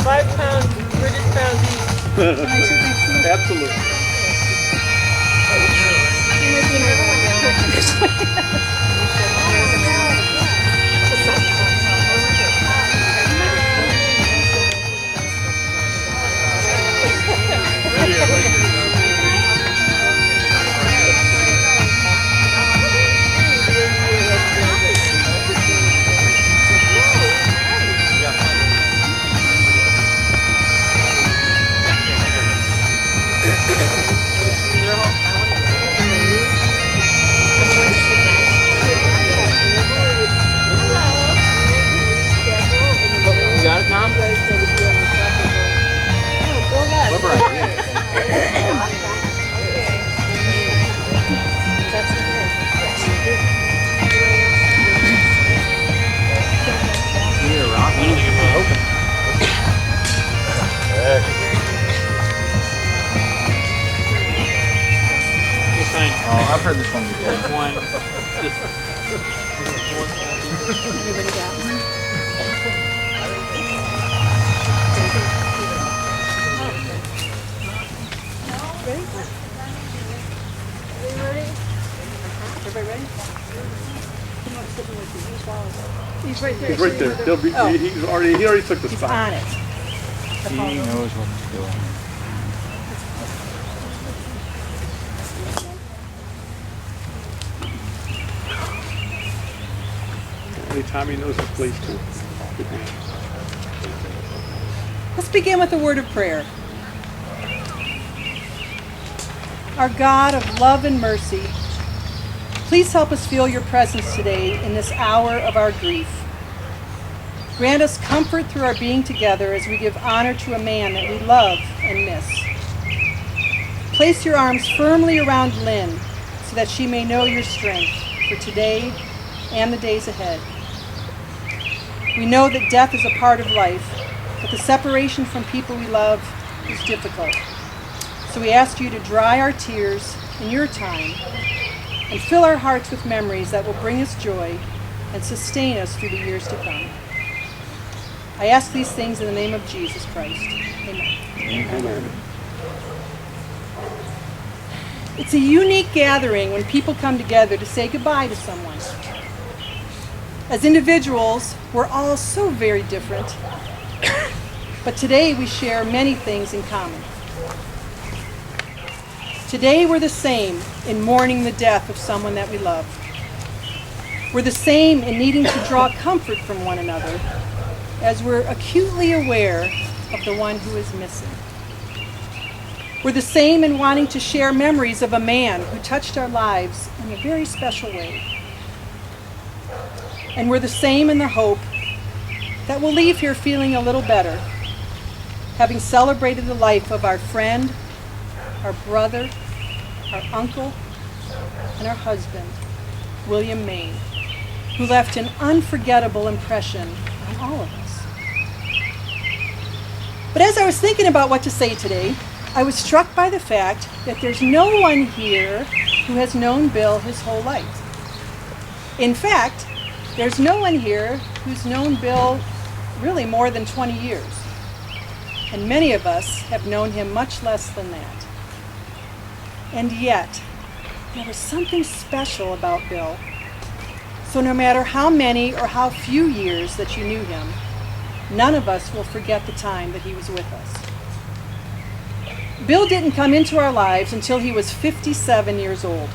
5 pounds, British pounds each. Absolutely. You got it, Tom? Oh, I've heard this one before. Everybody got one? Everybody ready? He's right there. He's right there. He'll be, he already took the He's spot. on it. He knows what he's doing. Hey, Tommy knows his place too. Good man. Let's begin with a word of prayer. Our God of love and mercy, please help us feel your presence today in this hour of our grief. Grant us comfort through our being together as we give honor to a man that we love and miss. Place your arms firmly around Lynn so that she may know your strength for today and the days ahead. We know that death is a part of life, but the separation from people we love is difficult. So we ask you to dry our tears in your time and fill our hearts with memories that will bring us joy and sustain us through the years to come. I ask these things in the name of Jesus Christ. Amen. Amen. It's a unique gathering when people come together to say goodbye to someone. As individuals, we're all so very different, but today we share many things in common. Today we're the same in mourning the death of someone that we love. We're the same in needing to draw comfort from one another as we're acutely aware of the one who is missing. We're the same in wanting to share memories of a man who touched our lives in a very special way. And we're the same in the hope that we'll leave here feeling a little better, having celebrated the life of our friend, our brother, our uncle, and our husband, William Maine, who left an unforgettable impression on all of us. But as I was thinking about what to say today, I was struck by the fact that there's no one here who has known Bill his whole life. In fact, there's no one here who's known Bill really more than 20 years. And many of us have known him much less than that. And yet, there was something special about Bill. So no matter how many or how few years that you knew him, none of us will forget the time that he was with us. Bill didn't come into our lives until he was 57 years old.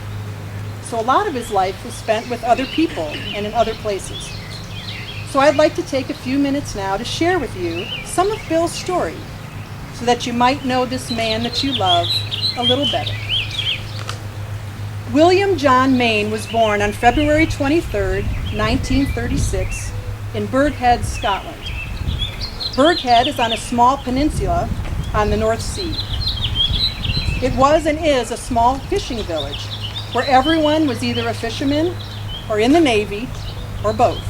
So a lot of his life was spent with other people and in other places. So I'd like to take a few minutes now to share with you some of Bill's story so that you might know this man that you love a little better. William John Maine was born on February 23, 1936 in Burghead, Scotland. Burghead is on a small peninsula on the North Sea. It was and is a small fishing village where everyone was either a fisherman or in the Navy or both.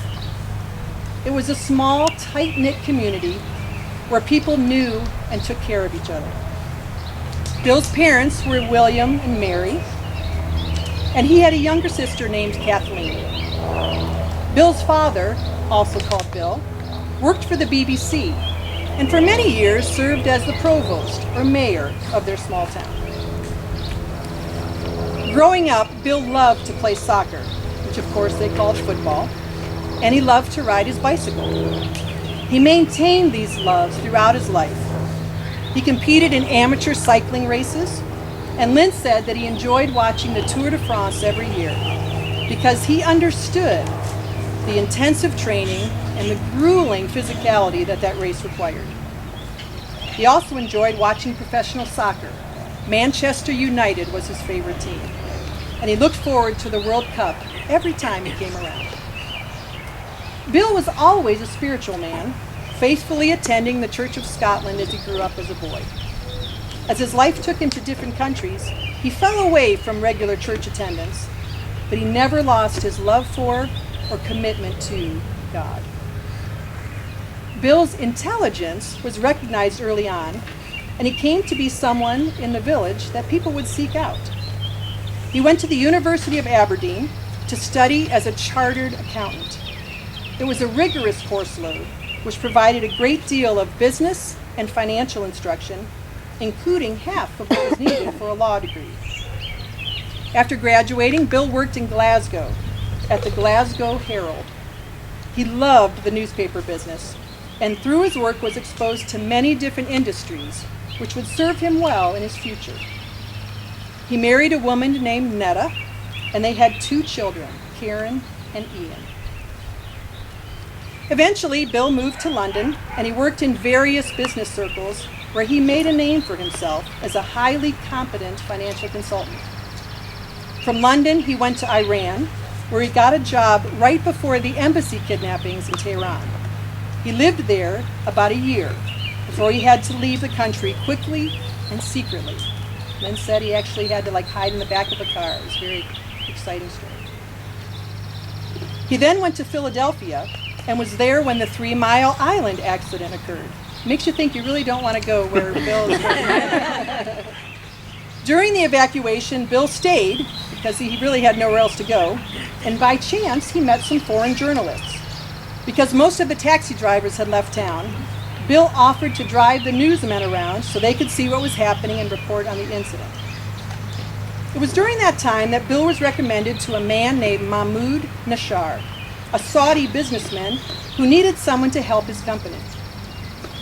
It was a small, tight-knit community where people knew and took care of each other. Bill's parents were William and Mary, and he had a younger sister named Kathleen. Bill's father, also called Bill, worked for the BBC, and for many years served as the provost or mayor of their small town. Growing up, Bill loved to play soccer, which of course they called football, and he loved to ride his bicycle. He maintained these loves throughout his life. He competed in amateur cycling races, and Lynn said that he enjoyed watching the Tour de France every year because he understood the intensive training and the grueling physicality that race required. He also enjoyed watching professional soccer. Manchester United was his favorite team, and he looked forward to the World Cup every time he came around. Bill was always a spiritual man, faithfully attending the Church of Scotland as he grew up as a boy. As his life took him to different countries, he fell away from regular church attendance, but he never lost his love for or commitment to God. Bill's intelligence was recognized early on, and he came to be someone in the village that people would seek out. He went to the University of Aberdeen to study as a chartered accountant. It was a rigorous course load, which provided a great deal of business and financial instruction, including half of what was needed for a law degree. After graduating, Bill worked in Glasgow at the Glasgow Herald. He loved the newspaper business, and through his work was exposed to many different industries, which would serve him well in his future. He married a woman named Netta, and they had 2 children, Karen and Ian. Eventually, Bill moved to London, and he worked in various business circles where he made a name for himself as a highly competent financial consultant. From London, he went to Iran, where he got a job right before the embassy kidnappings in Tehran. He lived there about a year before he had to leave the country quickly and secretly. Lynn said he actually had to hide in the back of a car. It was a very exciting story. He then went to Philadelphia and was there when the 3 Mile Island accident occurred. Makes you think you really don't want to go where Bill is going. During the evacuation, Bill stayed because he really had nowhere else to go, and by chance he met some foreign journalists. Because most of the taxi drivers had left town, Bill offered to drive the newsmen around so they could see what was happening and report on the incident. It was during that time that Bill was recommended to a man named Mahmoud Nashar, a Saudi businessman who needed someone to help his company.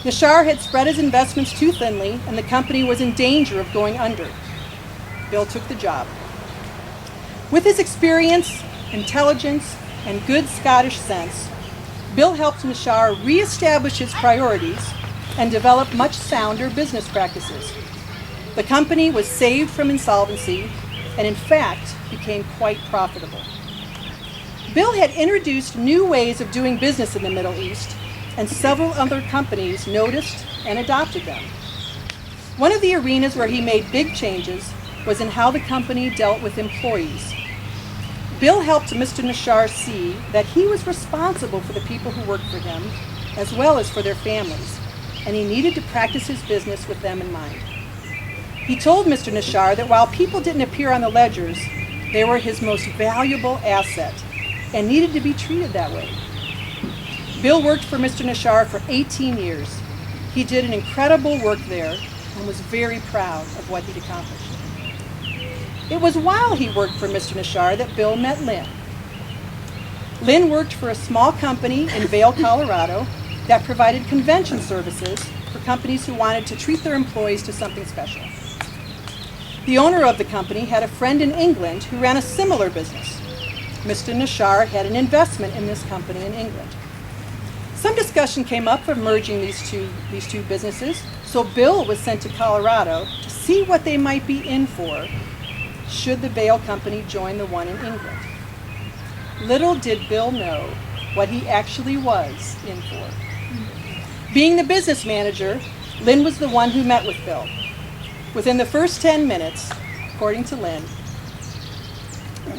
Nashar had spread his investments too thinly, and the company was in danger of going under. Bill took the job. With his experience, intelligence, and good Scottish sense, Bill helped Nashar reestablish his priorities and develop much sounder business practices. The company was saved from insolvency and, in fact, became quite profitable. Bill had introduced new ways of doing business in the Middle East, and several other companies noticed and adopted them. One of the arenas where he made big changes was in how the company dealt with employees. Bill helped Mr. Nashar see that he was responsible for the people who worked for him, as well as for their families, and he needed to practice his business with them in mind. He told Mr. Nashar that while people didn't appear on the ledgers, they were his most valuable asset and needed to be treated that way. Bill worked for Mr. Nashar for 18 years. He did an incredible work there and was very proud of what he'd accomplished. It was while he worked for Mr. Nashar that Bill met Lynn. Lynn worked for a small company in Vail, Colorado that provided convention services for companies who wanted to treat their employees to something special. The owner of the company had a friend in England who ran a similar business. Mr. Nashar had an investment in this company in England. Some discussion came up of merging these two businesses, so Bill was sent to Colorado to see what they might be in for should the Vail company join the one in England. Little did Bill know what he actually was in for. Being the business manager, Lynn was the one who met with Bill. Within the first 10 minutes, according to Lynn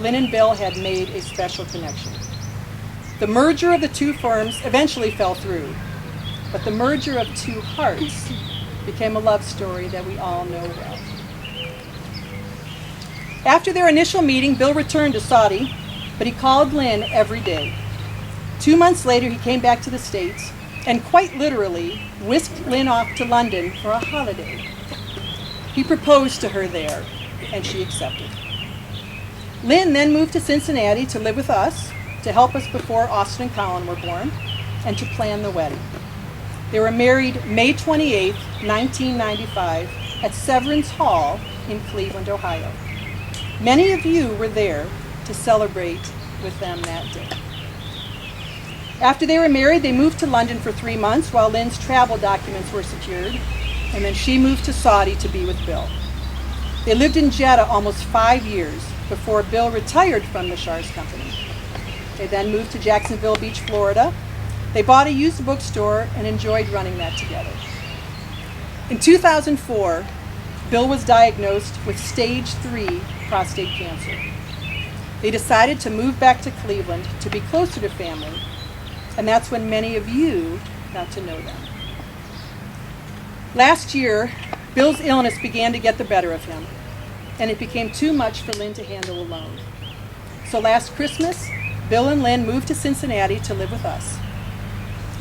and Bill had made a special connection. The merger of the two firms eventually fell through, but the merger of two hearts became a love story that we all know well. After their initial meeting, Bill returned to Saudi, but he called Lynn every day. 2 months later, he came back to the States, and quite literally whisked Lynn off to London for a holiday. He proposed to her there, and she accepted. Lynn then moved to Cincinnati to live with us, to help us before Austin and Colin were born, and to plan the wedding. They were married May 28, 1995, at Severance Hall in Cleveland, Ohio. Many of you were there to celebrate with them that day. After they were married, they moved to London for 3 months while Lynn's travel documents were secured, and then she moved to Saudi to be with Bill. They lived in Jeddah almost 5 years before Bill retired from the Shars Company. They then moved to Jacksonville Beach, Florida. They bought a used bookstore and enjoyed running that together. In 2004, Bill was diagnosed with stage 3 prostate cancer. They decided to move back to Cleveland to be closer to family, and that's when many of you got to know them. Last year, Bill's illness began to get the better of him, and it became too much for Lynn to handle alone. So last Christmas, Bill and Lynn moved to Cincinnati to live with us.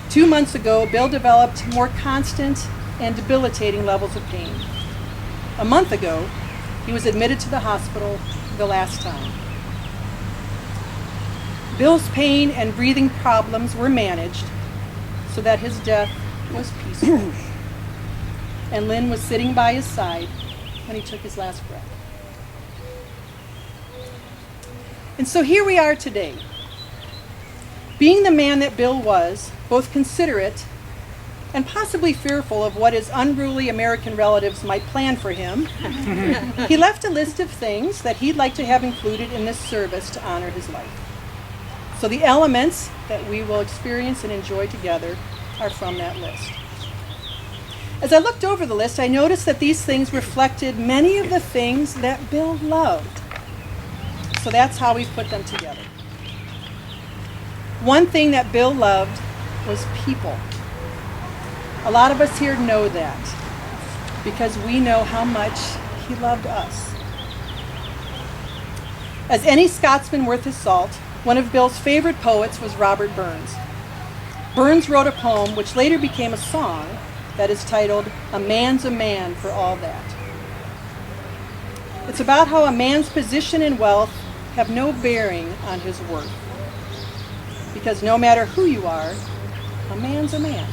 2 months ago, Bill developed more constant and debilitating levels of pain. A month ago, he was admitted to the hospital the last time. Bill's pain and breathing problems were managed so that his death was peaceful. And Lynn was sitting by his side when he took his last breath. And so here we are today. Being the man that Bill was, both considerate and possibly fearful of what his unruly American relatives might plan for him, he left a list of things that he'd like to have included in this service to honor his life. So the elements that we will experience and enjoy together are from that list. As I looked over the list, I noticed that these things reflected many of the things that Bill loved. So that's how we put them together. One thing that Bill loved was people. A lot of us here know that because we know how much he loved us. As any Scotsman worth his salt, one of Bill's favorite poets was Robert Burns. Burns wrote a poem which later became a song that is titled, "A Man's a Man for All That." It's about how a man's position and wealth have no bearing on his worth. Because no matter who you are, a man's a man.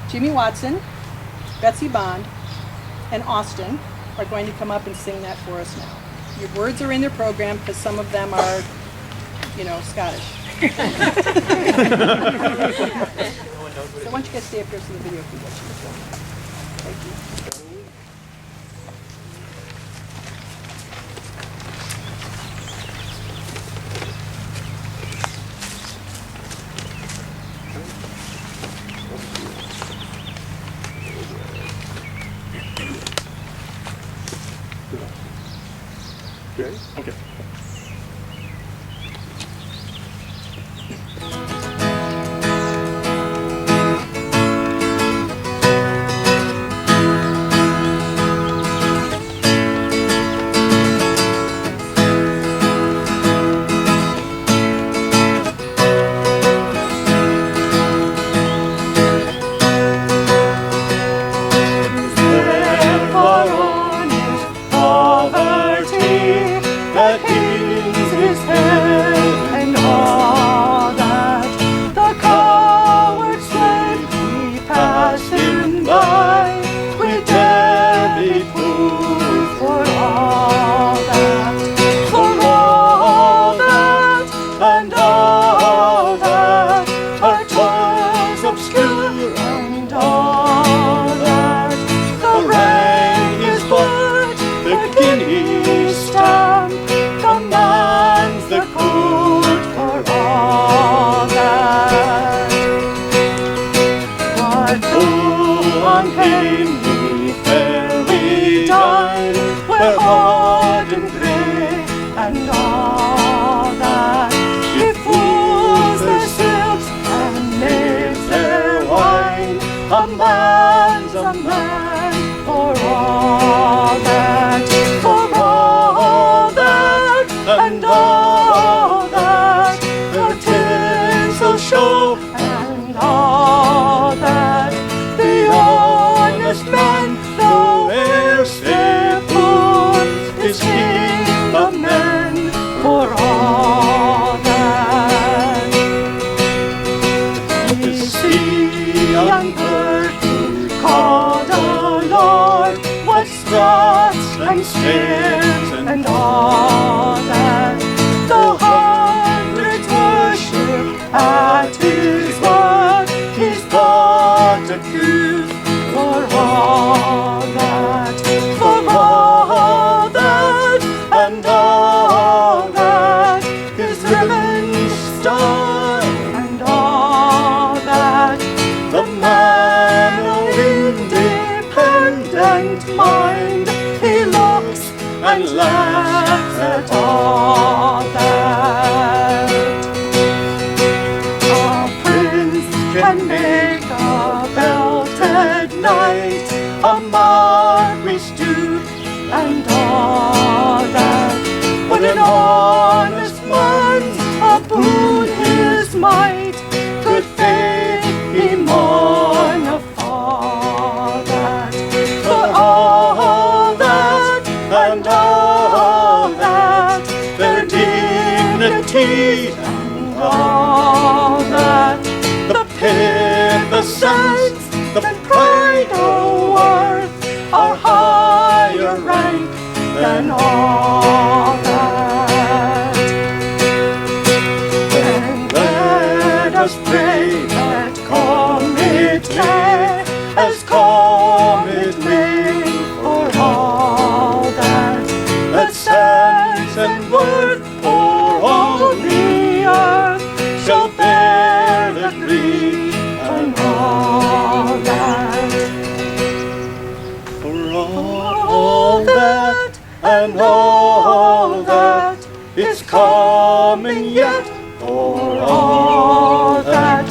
Jimmy Watson, Betsy Bond, and Austin are going to come up and sing that for us now. Your words are in their program because some of them are, Scottish. So why don't you guys stay up here so the video can get you. Thank you. Ready? Okay. And all see unheard, called the Lord, what struts and stares and all that. The hundreds worship at His word, He's but a truth for all that, for all that, and all that. His ribbons star and all that. The man of independent mind, he looks and laughs at all that. A prince can make a belted knight, a marquis too, and all that. But an honest man's a boon his might, good faith he mourn of all that. For all that and all that, their dignity and all that, the pith, the sense, the pride of worth, are higher rank than all that. And let us pray that come it may, as come it may, for all that, that sense and worth for all the earth shall bear the grief and all that. For all that and all that is coming yet, for all that,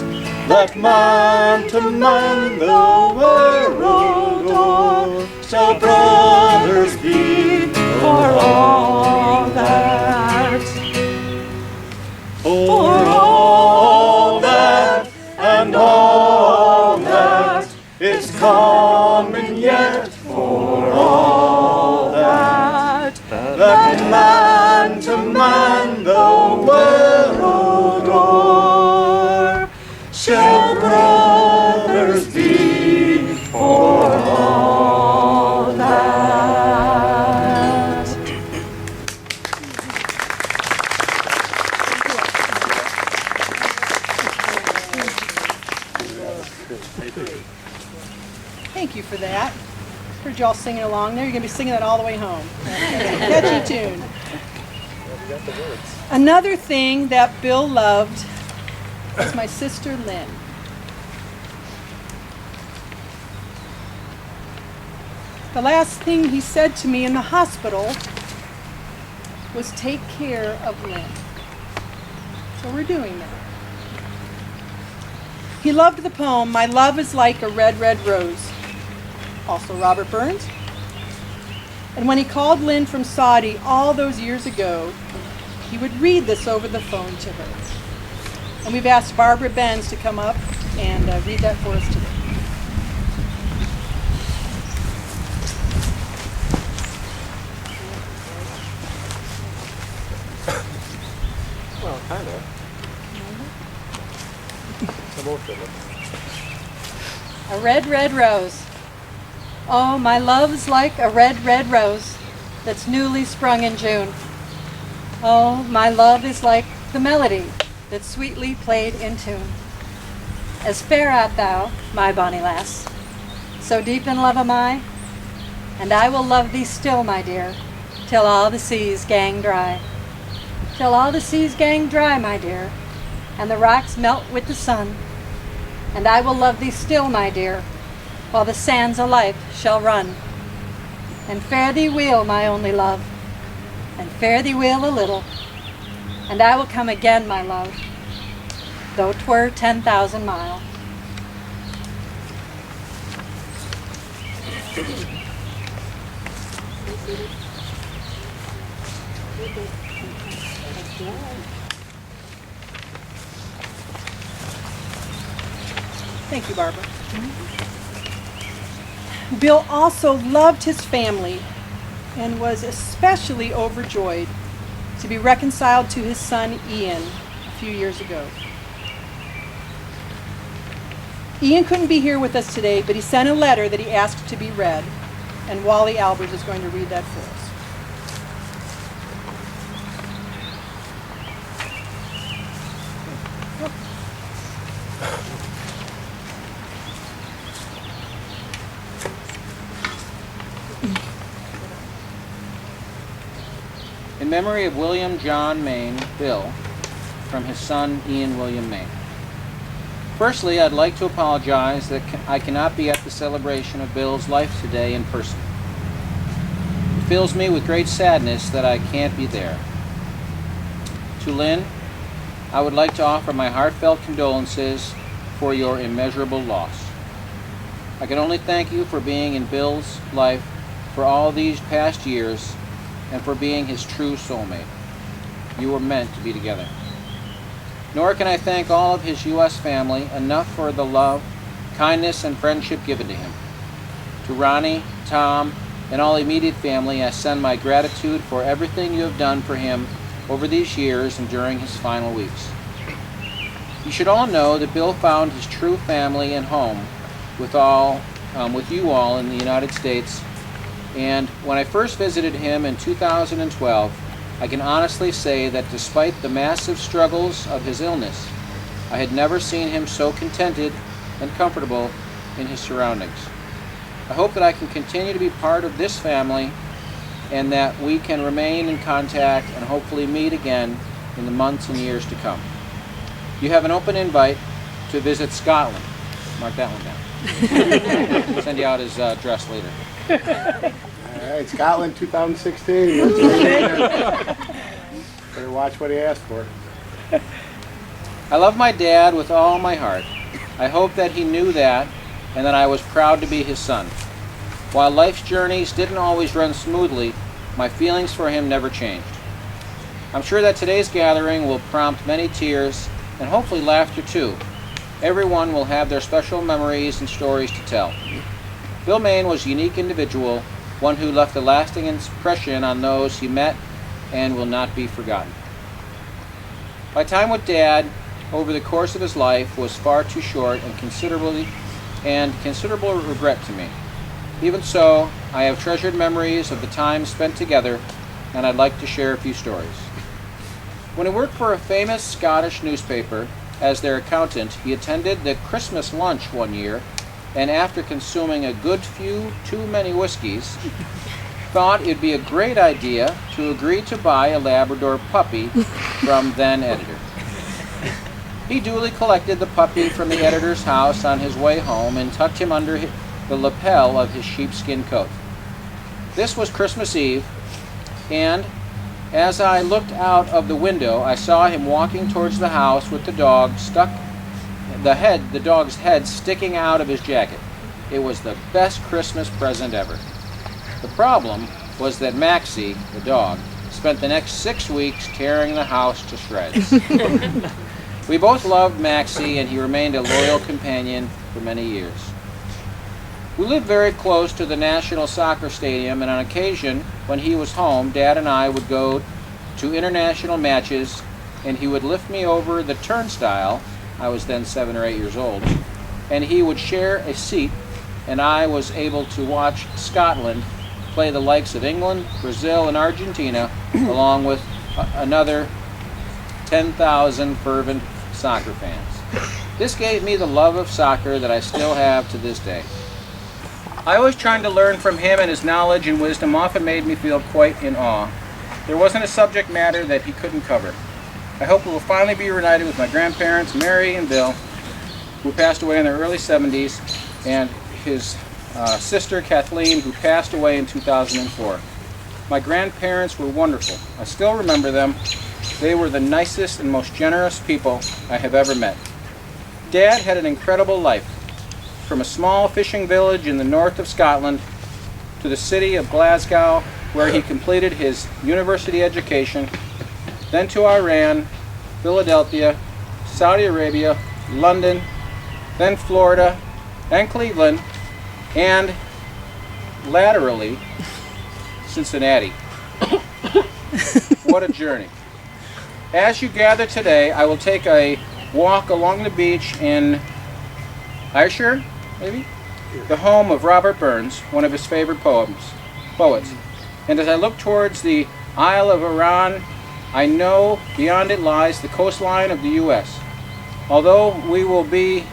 that man to man the world o'er shall brothers be, for all that. For all that and all that is coming yet, for all that, that man to man the world o'er shall brothers be, for all that. Thank you for that. Heard y'all singing along there. You're going to be singing that all the way home. Catchy tune. Another thing that Bill loved was my sister Lynn. The last thing he said to me in the hospital was take care of Lynn. So we're doing that. He loved the poem, My Love is Like a Red, Red Rose, also Robert Burns. And when he called Lynn from Saudi all those years ago, he would read this over the phone to her. And we've asked Barbara Benz to come up and read that for us today. Well, kind of. Most of it. A red, red rose. Oh, my love's like a red, red rose that's newly sprung in June. Oh, my love is like the melody that's sweetly played in tune. As fair art thou, my bonny lass, so deep in love am I, and I will love thee still, my dear, till all the seas gang dry. Till all the seas gang dry, my dear, and the rocks melt with the sun, and I will love thee still, my dear, while the sands of life shall run. And fare thee weel, my only love, and fare thee weel a little, and I will come again, my love, though 'twere 10,000 mile. Thank you, Barbara. Bill also loved his family and was especially overjoyed to be reconciled to his son Ian a few years ago. Ian couldn't be here with us today, but he sent a letter that he asked to be read, and Wally Albers is going to read that for us. In memory of William John Maine, Bill, from his son Ian William Maine. Firstly, I'd like to apologize that I cannot be at the celebration of Bill's life today in person. It fills me with great sadness that I can't be there. To Lynn, I would like to offer my heartfelt condolences for your immeasurable loss. I can only thank you for being in Bill's life for all these past years and for being his true soulmate. You were meant to be together. Nor can I thank all of his U.S. family enough for the love, kindness, and friendship given to him. To Ronnie, Tom, and all immediate family, I send my gratitude for everything you have done for him over these years and during his final weeks. You should all know that Bill found his true family and home with you all in the United States, and when I first visited him in 2012, I can honestly say that despite the massive struggles of his illness, I had never seen him so contented and comfortable in his surroundings. I hope that I can continue to be part of this family and that we can remain in contact and hopefully meet again in the months and years to come. You have an open invite to visit Scotland. Mark that one down. Send you out his address later. All right, Scotland 2016. Better watch what he asked for. I love my dad with all my heart. I hope that he knew that and that I was proud to be his son. While life's journeys didn't always run smoothly, my feelings for him never changed. I'm sure that today's gathering will prompt many tears and hopefully laughter too. Everyone will have their special memories and stories to tell. Bill Maine was a unique individual, one who left a lasting impression on those he met and will not be forgotten. My time with Dad over the course of his life was far too short and considerable regret to me. Even so, I have treasured memories of the time spent together, and I'd like to share a few stories. When he worked for a famous Scottish newspaper as their accountant, he attended the Christmas lunch one year, and after consuming a good few too many whiskeys, thought it'd be a great idea to agree to buy a Labrador puppy from then editor. He duly collected the puppy from the editor's house on his way home and tucked him under the lapel of his sheepskin coat. This was Christmas Eve, and as I looked out of the window, I saw him walking towards the house with the dog the dog's head sticking out of his jacket. It was the best Christmas present ever. The problem was that Maxie, the dog, spent the next 6 weeks tearing the house to shreds. We both loved Maxie, and he remained a loyal companion for many years. We lived very close to the National Soccer Stadium, and on occasion, when he was home, Dad and I would go to international matches, and he would lift me over the turnstile. I was then 7 or 8 years old, and he would share a seat, and I was able to watch Scotland play the likes of England, Brazil, and Argentina, along with another 10,000 fervent soccer fans. This gave me the love of soccer that I still have to this day. I was trying to learn from him, and his knowledge and wisdom often made me feel quite in awe. There wasn't a subject matter that he couldn't cover. I hope we will finally be reunited with my grandparents, Mary and Bill, who passed away in their early 70s, and his sister, Kathleen, who passed away in 2004. My grandparents were wonderful. I still remember them. They were the nicest and most generous people I have ever met. Dad had an incredible life. From a small fishing village in the north of Scotland to the city of Glasgow, where he completed his university education, then to Iran, Philadelphia, Saudi Arabia, London, then Florida, then Cleveland, and laterally, Cincinnati. What a journey. As you gather today, I will take a walk along the beach in Ayrshire, maybe? The home of Robert Burns, one of his favorite poets. And as I look towards the Isle of Arran, I know beyond it lies the coastline of the U.S. Although we will be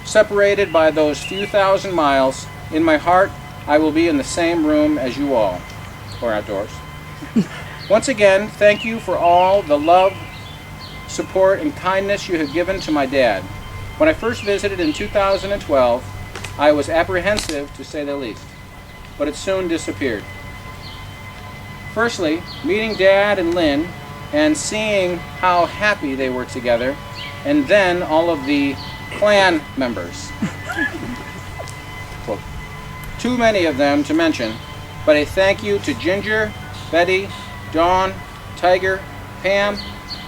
separated by those few thousand miles, in my heart I will be in the same room as you all, or outdoors. Once again, thank you for all the love, support, and kindness you have given to my dad. When I first visited in 2012, I was apprehensive, to say the least, but it soon disappeared. Firstly, meeting Dad and Lynn and seeing how happy they were together, and then all of the clan members. Well, too many of them to mention, but a thank you to Ginger, Betty, Dawn, Tiger, Pam,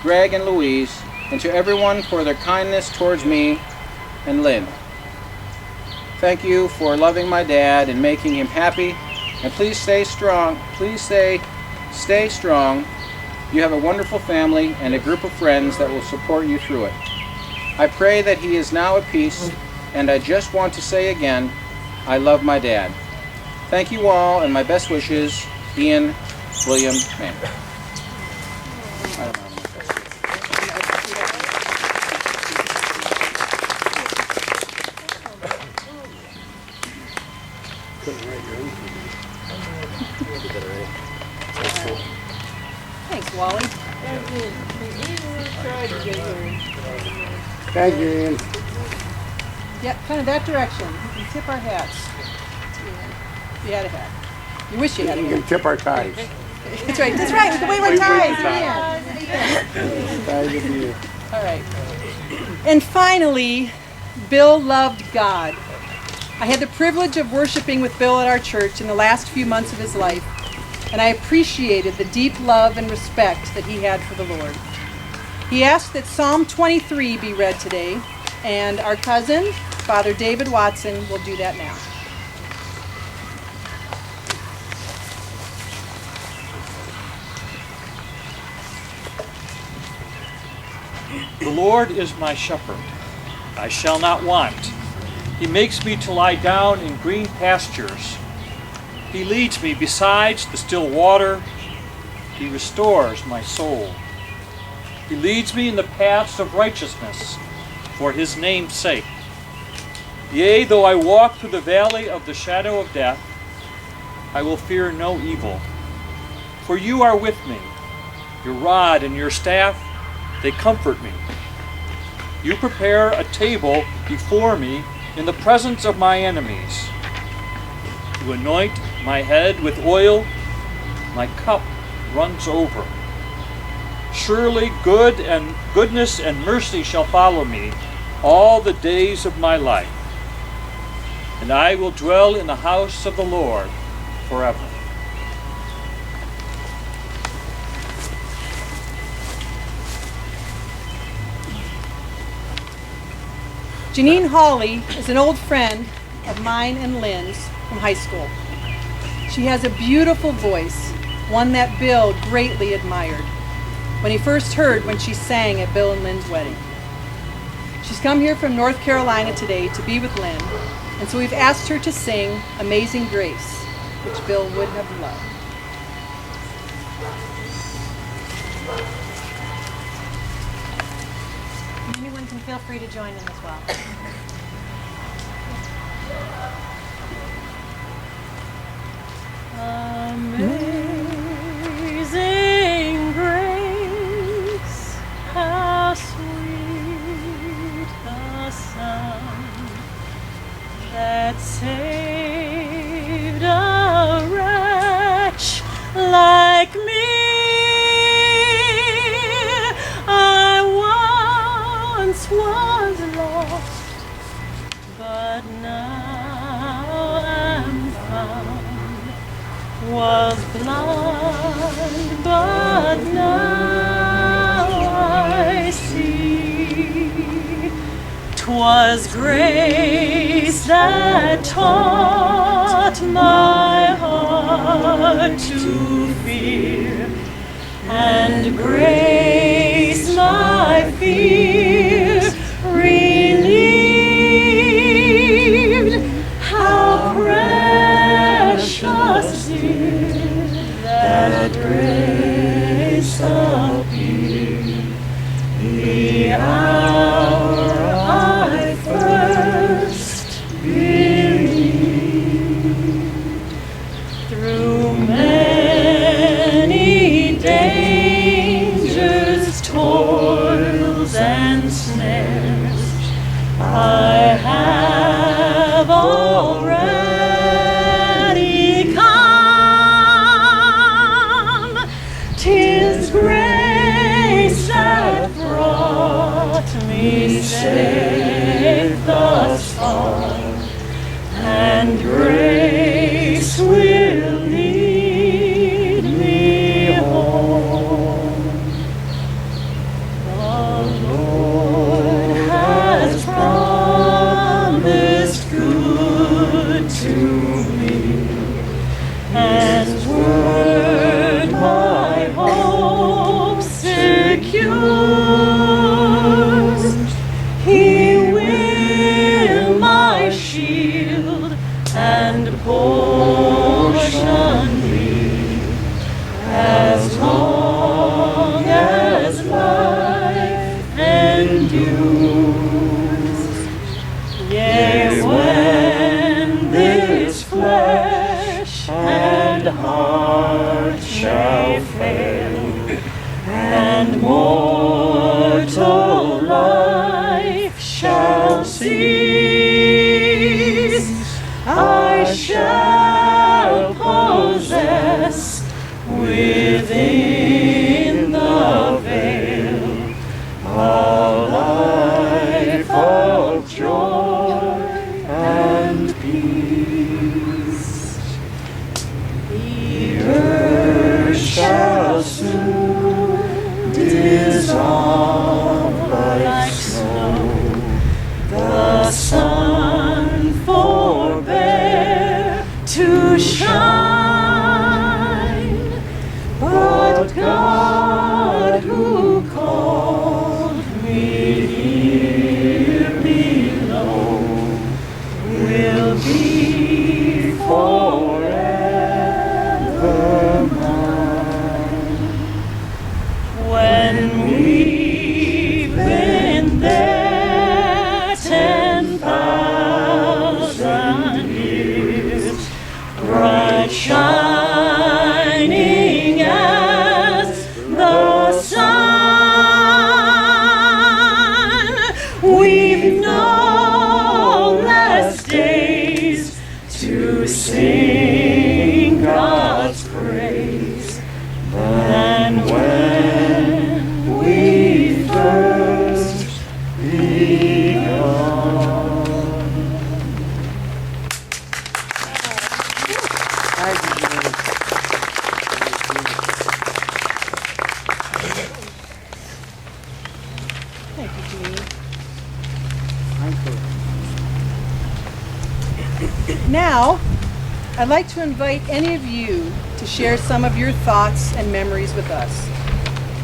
Greg, and Louise, and to everyone for their kindness towards me and Lynn. Thank you for loving my dad and making him happy, and please stay strong. Please stay strong. You have a wonderful family and a group of friends that will support you through it. I pray that he is now at peace, and I just want to say again, I love my dad. Thank you all, and my best wishes, Ian William Mann. Thanks, Wally. Thank you, Ian. Yep, kind of that direction. We can tip our hats. If you had a hat. You wish you had a You hat. can tip our ties. That's right. That's right. The way we're ties. Ties with you. All right. And finally, Bill loved God. I had the privilege of worshiping with Bill at our church in the last few months of his life, and I appreciated the deep love and respect that he had for the Lord. He asked that Psalm 23 be read today, and our cousin, Father David Watson, will do that now. The Lord is my shepherd. I shall not want. He makes me to lie down in green pastures. He leads me beside the still water. He restores my soul. He leads me in the paths of righteousness for his name's sake. Yea, though I walk through the valley of the shadow of death, I will fear no evil. For you are with me. Your rod and your staff, they comfort me. You prepare a table before me in the presence of my enemies. You anoint my head with oil, my cup runs over. Surely goodness and mercy shall follow me all the days of my life, and I will dwell in the house of the Lord forever. Janine Hawley is an old friend of mine and Lynn's from high school. She has a beautiful voice, one that Bill greatly admired when he first heard when she sang at Bill and Lynn's wedding. She's come here from North Carolina today to be with Lynn, and so we've asked her to sing Amazing Grace, which Bill would have loved. Anyone can feel free to join in as well. Amazing grace, how sweet the sound that saved a wretch like me. I once was lost, but now am found. Was blind, but now I see. 'Twas grace that taught my heart to fear, and grace my fears relieved. have already come. 'Tis grace that brought me safe thus far, and grace will lead me home. The Lord has promised good to me, and word my hope secures. He will my shield and portion be, as long as life endures. Yea, when this flesh and heart shall fail, and mortal life shall cease, I shall possess within the veil a life of joy and peace. The earth shall soon dissolve like snow, the sun forbear to shine, but God who called me here below will be forever mine. When we've been there 10,000 years, bright shining as the sun, we've no less days to sing God's praise than when we first begun. Thank you, Janine. Now, I'd like to invite any of you to share some of your thoughts and memories with us.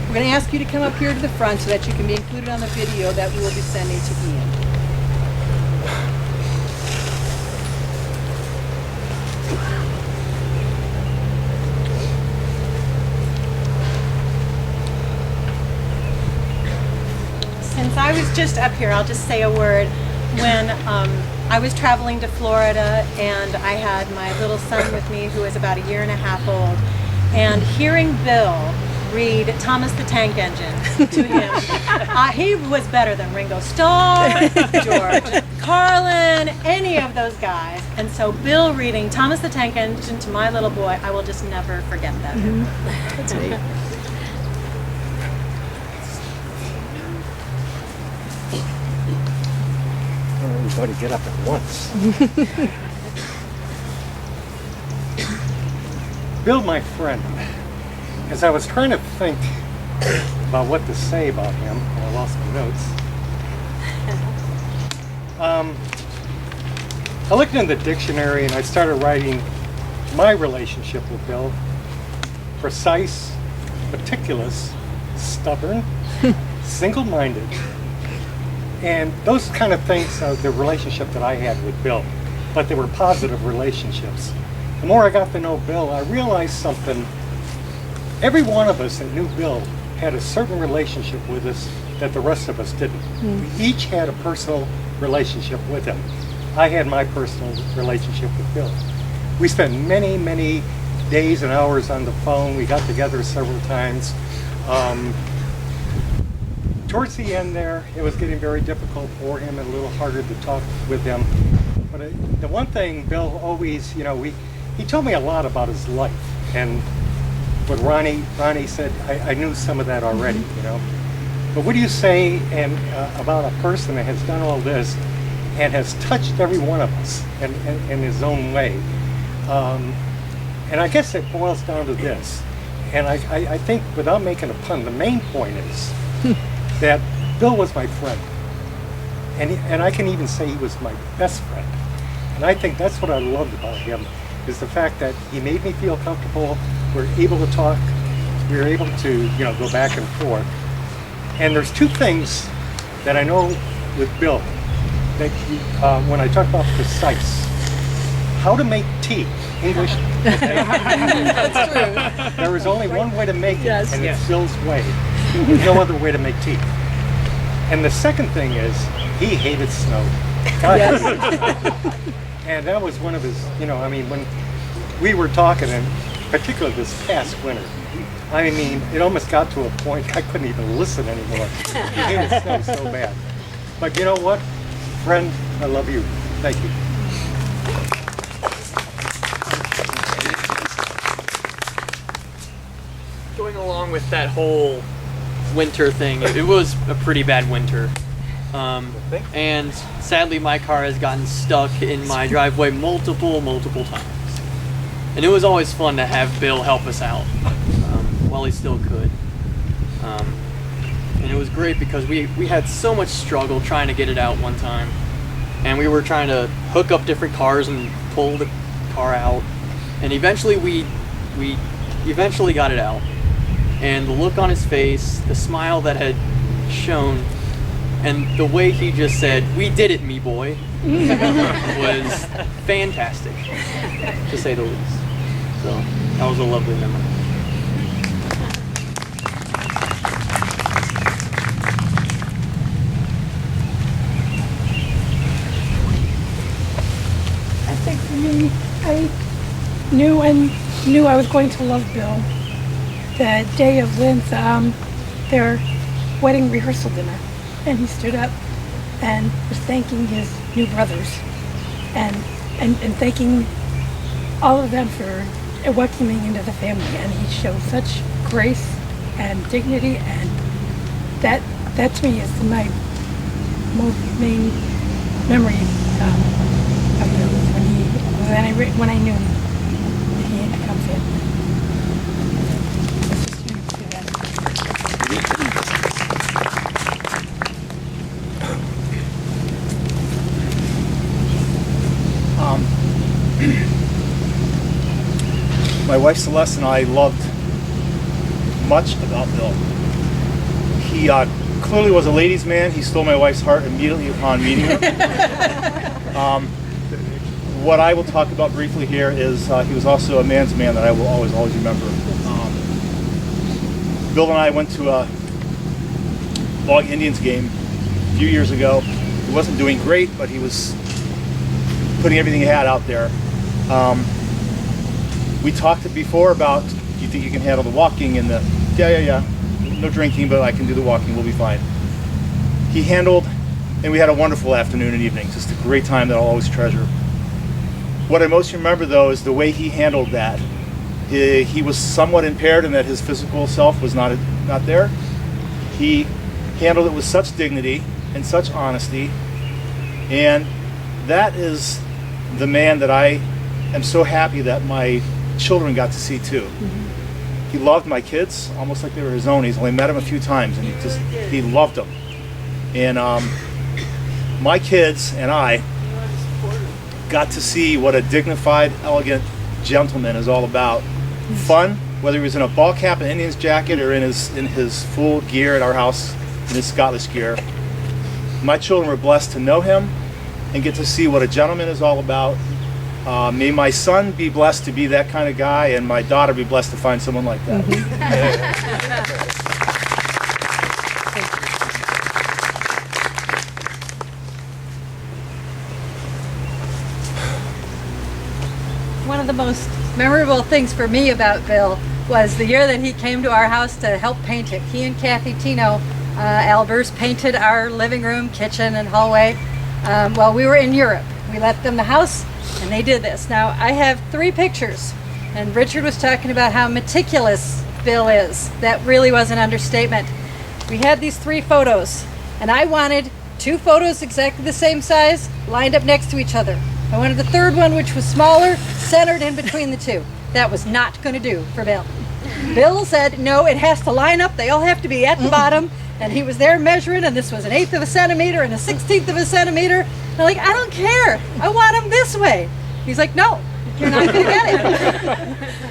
We're going to ask you to come up here to the front so that you can be included on the video that we will be sending to Ian. Since I was just up here, I'll just say a word. When I was traveling to Florida and I had my little son with me who was about 1.5 years old, and hearing Bill read Thomas the Tank Engine to him, he was better than Ringo Starr, George Carlin, any of those guys. And so Bill reading Thomas the Tank Engine to my little boy, I will just never forget that. That's neat. Everybody get up at once. Bill, my friend, as I was trying to think about what to say about him, and I lost my notes. I looked in the dictionary and I started writing my relationship with Bill. Precise, meticulous, stubborn, single-minded. And those kind of things are the relationship that I had with Bill, but they were positive relationships. The more I got to know Bill, I realized something. Every one of us that knew Bill had a certain relationship with us that the rest of us didn't. We each had a personal relationship with him. I had my personal relationship with Bill. We spent many, many days and hours on the phone. We got together several times. Towards the end there, it was getting very difficult for him and a little harder to talk with him. But the one thing Bill always, you know, he told me a lot about his life. And what Ronnie said, I knew some of that already, you know. But what do you say about a person that has done all this and has touched every one of us in his own way? And I guess it boils down to this. And I think, without making a pun, the main point is that Bill was my friend. And I can even say he was my best friend. And I think that's what I loved about him, is the fact that he made me feel comfortable. We're able to talk. We were able to, you know, go back and forth. And there's two things that I know with Bill, that when I talk about precise, how to make tea, English. That's true. There is only one way to make it, Yes. and it's Bill's way. There's no other way to make tea. And the second thing is, he hated snow. God hated it. And that was one of his, you know, I mean, when we were talking, and particularly this past winter, I mean, it almost got to a point I couldn't even listen anymore. He hated snow so bad. But you know what? Friend, I love you. Thank you. Going along with that whole winter thing, it was a pretty bad winter. And sadly my car has gotten stuck in my driveway multiple times. And it was always fun to have Bill help us out while he still could. And it was great because we had so much struggle trying to get it out one time. And we were trying to hook up different cars and pull the car out. And eventually we eventually got it out. And the look on his face, the smile that had shown, and the way he just said, "We did it, me boy," was fantastic, to say the least. So that was a lovely memory. I think for me, I knew I was going to love Bill. The day of Lynn's their wedding rehearsal dinner, and he stood up and was thanking his new brothers and thanking all of them for welcoming into the family. And he showed such grace and dignity, and that to me is my main memory of him when I knew he had become family. My wife Celeste and I loved much about Bill. He clearly was a ladies' man. He stole my wife's heart immediately upon meeting her. What I will talk about briefly here is he was also a man's man that I will always remember. Bill and I went to a Log Indians game a few years ago. He wasn't doing great, but he was putting everything he had out there. We talked before about, do you think you can handle the walking and the, yeah. No drinking, but I can do the walking, we'll be fine. He handled, and we had a wonderful afternoon and evening, just a great time that I'll always treasure. What I most remember though is the way he handled that. He was somewhat impaired in that his physical self was not there. He handled it with such dignity and such honesty, and that is the man that I am so happy that my children got to see too. Mm-hmm. He loved my kids almost like they were his own. He's only met them a few times, and he loved them. And my kids and I got to see what a dignified, elegant gentleman is all about. Fun, whether he was in a ball cap and Indians jacket or in his full gear at our house, in his Scottish gear. My children were blessed to know him and get to see what a gentleman is all about. May my son be blessed to be that kind of guy, and my daughter be blessed to find someone like that. One of the most memorable things for me about Bill was the year that he came to our house to help paint it. He and Kathy Tino Albers painted our living room, kitchen, and hallway while we were in Europe. We let them the house, and they did this. Now, I have 3 pictures, and Richard was talking about how meticulous Bill is. That really was an understatement. We had these 3 photos, and I wanted 2 photos exactly the same size, lined up next to each other. I wanted the 3rd one, which was smaller, centered in between the 2. That was not going to do for Bill. Bill said, no, it has to line up. They all have to be at the bottom. And he was there measuring, and this was 1/8 of a centimeter and 1/16 of a centimeter. And I'm like, I don't care. I want them this way. He's like, no, you're not going to get it.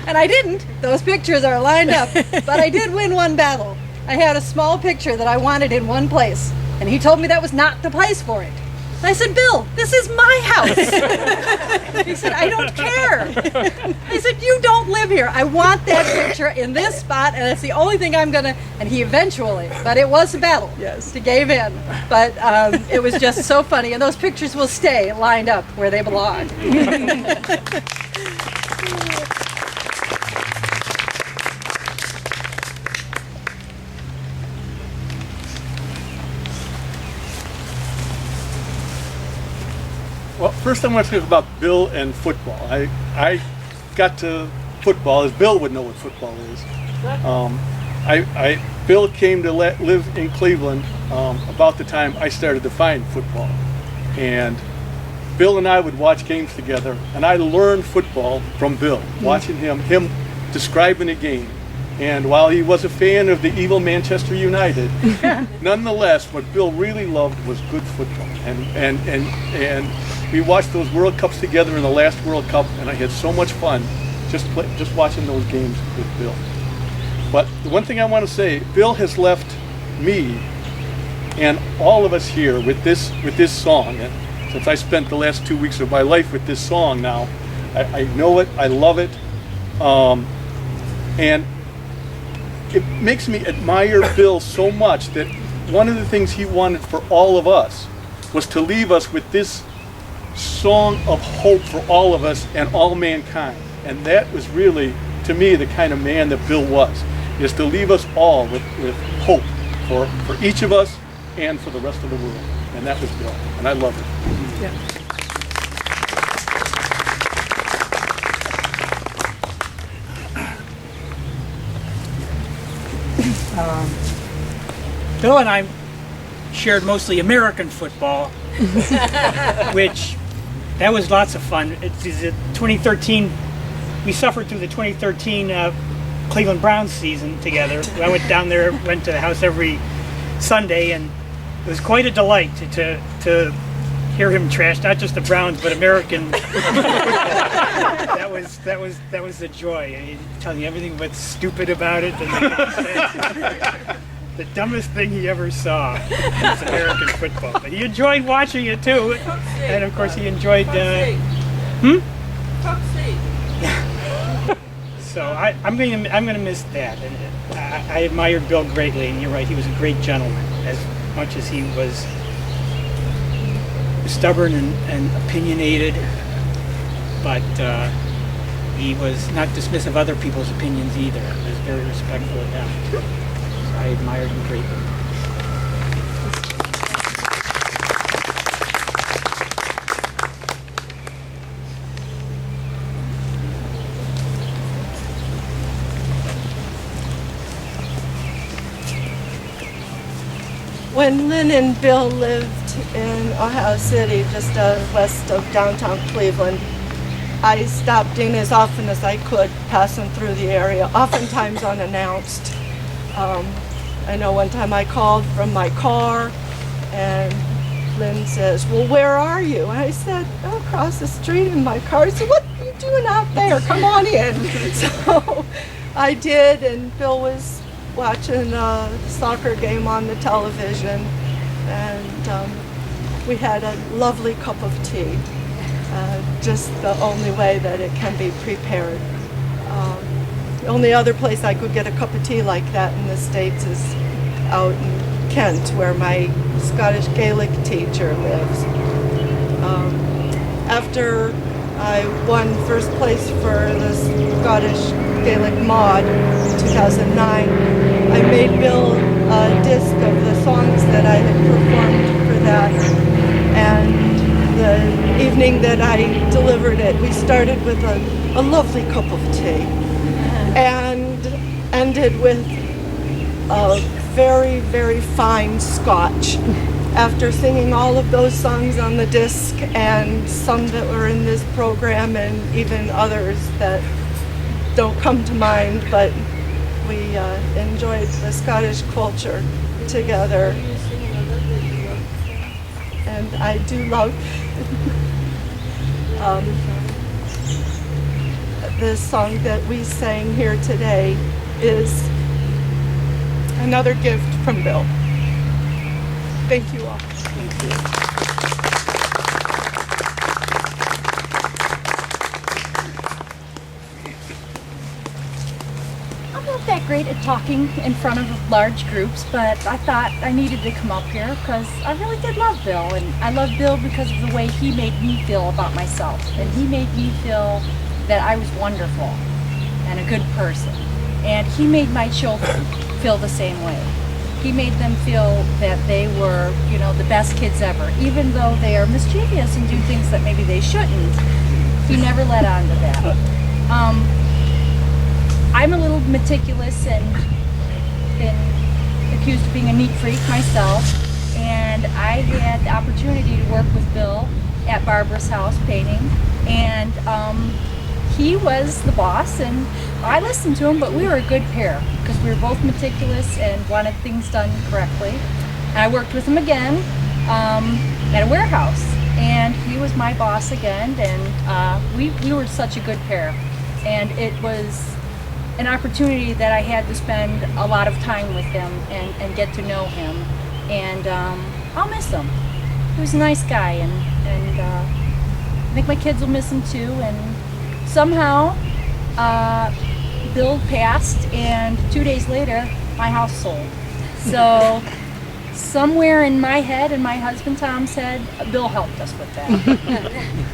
And I didn't. Those pictures are lined up. But I did win one battle. I had a small picture that I wanted in one place. And he told me that was not the place for it. I said, Bill, this is my house. He said, I don't care. I said, you don't live here. I want that picture in this spot, and it's the only thing I'm going to... And he eventually, but it was a battle. Yes. He gave in. But it was just so funny. And those pictures will stay lined up where they belong. Well, first I want to talk about Bill and football. I got to football as Bill would know what football is. Bill came to live in Cleveland about the time I started to find football. And Bill and I would watch games together, and I learned football from Bill, watching him describing a game. And while he was a fan of the evil Manchester United, nonetheless, what Bill really loved was good football. And we watched those World Cups together in the last World Cup, and I had so much fun just watching those games with Bill. But the one thing I want to say, Bill has left me and all of us here with this song. And since I spent the last 2 weeks of my life with this song now, I know it, I love it, and it makes me admire Bill so much that one of the things he wanted for all of us was to leave us with this song of hope for all of us and all mankind. And that was really, to me, the kind of man that Bill was, is to leave us all with hope for each of us and for the rest of the world. And that was Bill, and I love it. Yeah. Bill and I shared mostly American football, which that was lots of fun. It's 2013. We suffered through the 2013 Cleveland Browns season together. I went down there, went to the house every Sunday, and it was quite a delight to hear him trash not just the Browns but American football. That was the joy. He'd tell you everything but stupid about it. And the dumbest thing he ever saw was American football. But he enjoyed watching it too, and of course he enjoyed. So I'm gonna miss that, and I admired Bill greatly. And you're right, he was a great gentleman, as much as he was stubborn and opinionated, but he was not dismissive of other people's opinions either. He was very respectful of them. So I admired him greatly. When Lynn and Bill lived in Ohio City, just west of downtown Cleveland, I stopped in as often as I could, passing through the area, oftentimes unannounced. I know one time I called from my car, and Lynn says, well, where are you? And I said, oh, across the street in my car. He said, what are you doing out there? Come on in. So I did, and Bill was watching a soccer game on the television, and we had a lovely cup of tea, just the only way that it can be prepared. The only other place I could get a cup of tea like that in the States is out in Kent, where my Scottish Gaelic teacher lives. After I won first place for the Scottish Gaelic Mod in 2009, I made Bill a disc of the songs that I had performed for that, and the evening that I delivered it, we started with a lovely cup of tea and ended with a very, very fine scotch. After singing all of those songs on the disc and some that were in this program and even others that don't come to mind, but we enjoyed the Scottish culture together. And I do love this song that we sang here today is another gift from Bill. Thank you all. Thank you. I'm not that great at talking in front of large groups, but I thought I needed to come up here because I really did love Bill, and I love Bill because of the way he made me feel about myself, and he made me feel that I was wonderful and a good person, and he made my children feel the same way. He made them feel that they were, you know, the best kids ever, even though they are mischievous and do things that maybe they shouldn't. He never let on to that. I'm a little meticulous and been accused of being a neat freak myself, and I had the opportunity to work with Bill at Barbara's house painting, and he was the boss, and I listened to him, but we were a good pair because we were both meticulous and wanted things done correctly. And I worked with him again at a warehouse, and he was my boss again, and we were such a good pair. And it was an opportunity that I had to spend a lot of time with him and get to know him, and I'll miss him. He was a nice guy, and I think my kids will miss him too. And somehow Bill passed, and 2 days later my house sold. So somewhere in my head and my husband Tom's head, Bill helped us with that.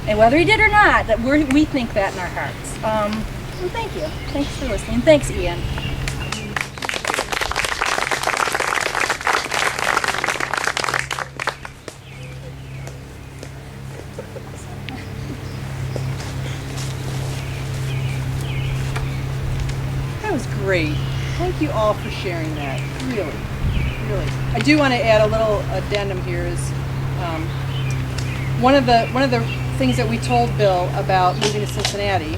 And whether he did or not, that we think that in our hearts. Well, thank you. Thanks for listening. Thanks, Ian. That was great. Thank you all for sharing that. Really, really. I do want to add a little addendum here. Is one of the things that we told Bill about moving to Cincinnati.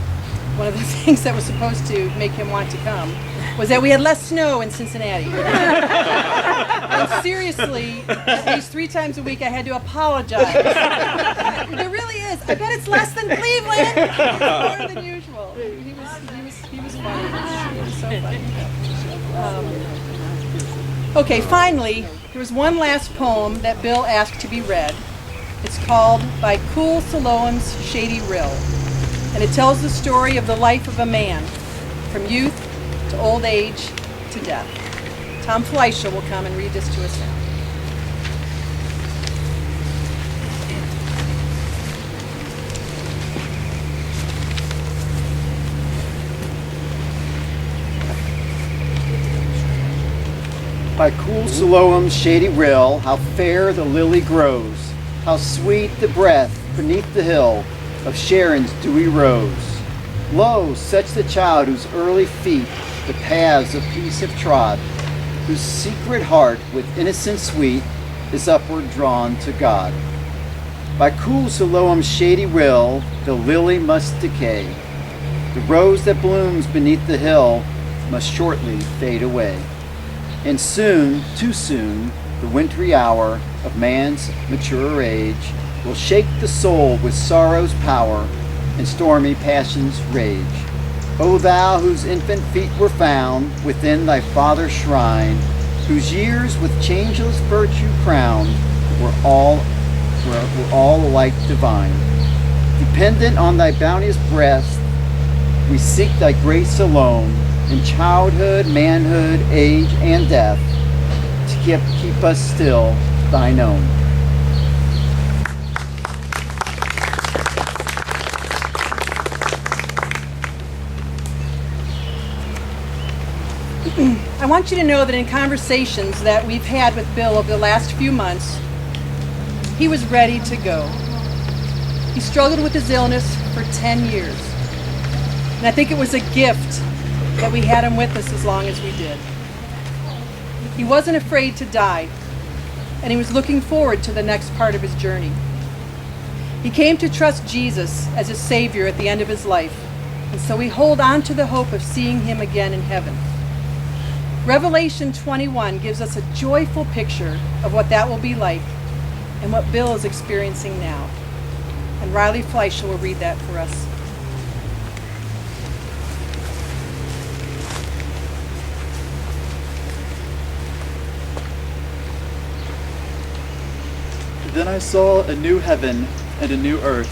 One of the things that was supposed to make him want to come was that we had less snow in Cincinnati. And seriously, at least 3 times a week I had to apologize. There really is. I bet it's less than Cleveland. It's more than usual. He was funny. He was so funny. Okay, finally, there was one last poem that Bill asked to be read. It's called By Cool Siloam's Shady Rill. And it tells the story of the life of a man, from youth to old age to death. Tom Fleischer will come and read this to us now. By cool Siloam's shady rill, how fair the lily grows, how sweet the breath beneath the hill of Sharon's dewy rose. Lo, such the child whose early feet the paths of peace have trod, whose secret heart with innocence sweet is upward drawn to God. By cool Siloam's shady rill, the lily must decay. The rose that blooms beneath the hill must shortly fade away. And soon, too soon, the wintry hour of man's maturer age will shake the soul with sorrow's power and stormy passion's rage. O thou whose infant feet were found within thy father's shrine, whose years with changeless virtue crowned were all alike divine. Dependent on thy bounteous breast, we seek thy grace alone in childhood, manhood, age, and death, to keep us still thine own. I want you to know that in conversations that we've had with Bill over the last few months, he was ready to go. He struggled with his illness for 10 years. And I think it was a gift that we had him with us as long as we did. He wasn't afraid to die, and he was looking forward to the next part of his journey. He came to trust Jesus as a Savior at the end of his life, and so we hold on to the hope of seeing him again in heaven. Revelation 21 gives us a joyful picture of what that will be like and what Bill is experiencing now. And Riley Fleischer will read that for us. Then I saw a new heaven and a new earth,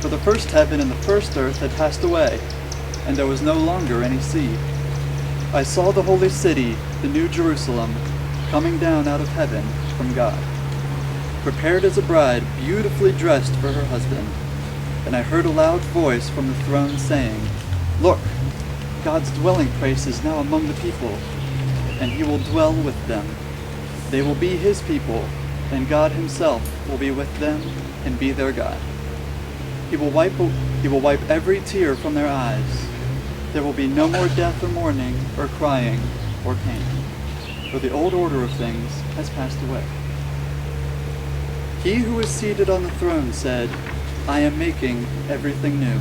for the first heaven and the first earth had passed away, and there was no longer any sea. I saw the holy city, the new Jerusalem, coming down out of heaven from God, prepared as a bride beautifully dressed for her husband. And I heard a loud voice from the throne saying, "Look, God's dwelling place is now among the people, and he will dwell with them. They will be his people, and God himself will be with them and be their God. He will wipe every tear from their eyes. There will be no more death or mourning or crying or pain, for the old order of things has passed away." He who is seated on the throne said, "I am making everything new."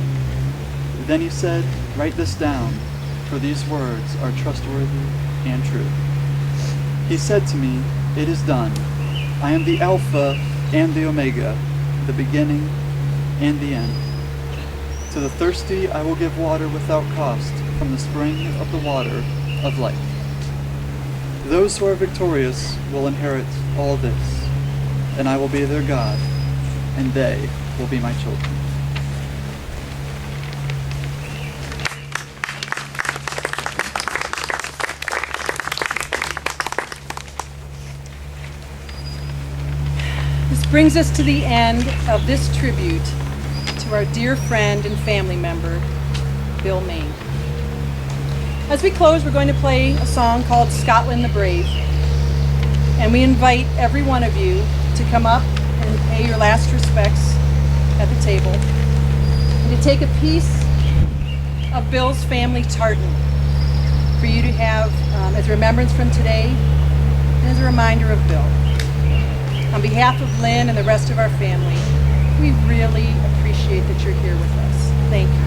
Then he said, "Write this down, for these words are trustworthy and true." He said to me, "It is done. I am the Alpha and the Omega, the beginning and the end. To the thirsty I will give water without cost from the spring of the water of life. Those who are victorious will inherit all this, and I will be their God, and they will be my children." This brings us to the end of this tribute to our dear friend and family member, Bill Main. As we close, we're going to play a song called "Scotland the Brave," and we invite every one of you to come up and pay your last respects at the table, and to take a piece of Bill's family tartan for you to have as remembrance from today and as a reminder of Bill. On behalf of Lynn and the rest of our family, we really appreciate that you're here with us. Thank you.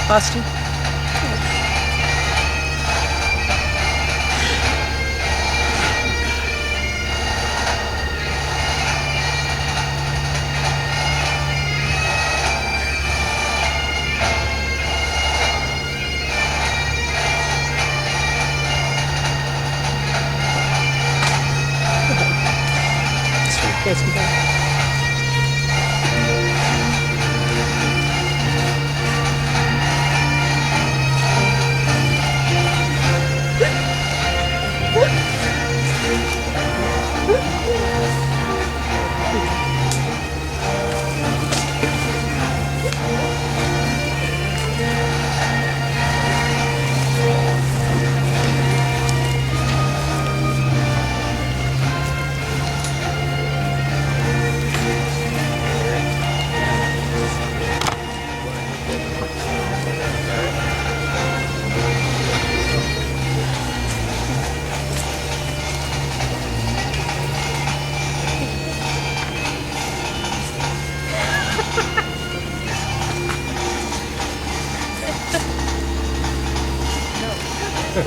Austin? Let's go back. Make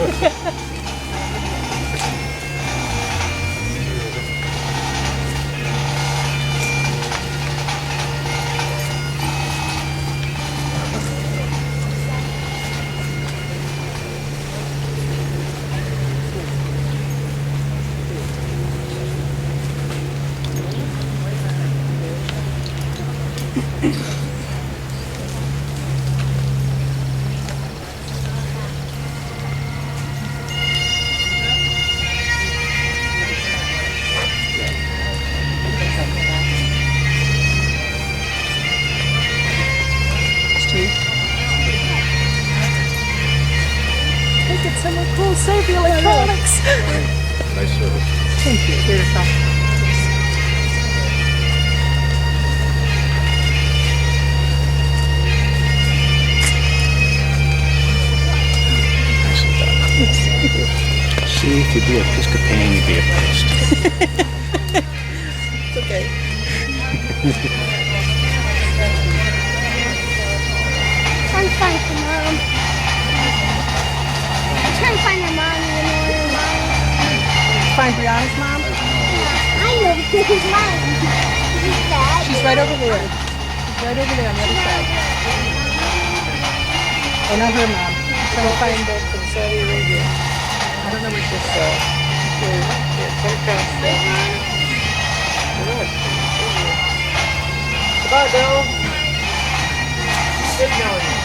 it somewhere cool. Save the electronics. Nice service. Thank you. Beautiful. See, if you'd be a Episcopalian, you'd be a priest. It's okay. I'm trying to mom. I'm trying to find my mom, you know your mom. Find Brianna's mom? I know who's mine. Who's that? She's right over there. She's right over there on the other side. Oh, not her mom. I'm trying to find that from Saudi Arabia. I don't know what this Goodbye, Bill. Good knowing you.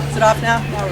Is it off now?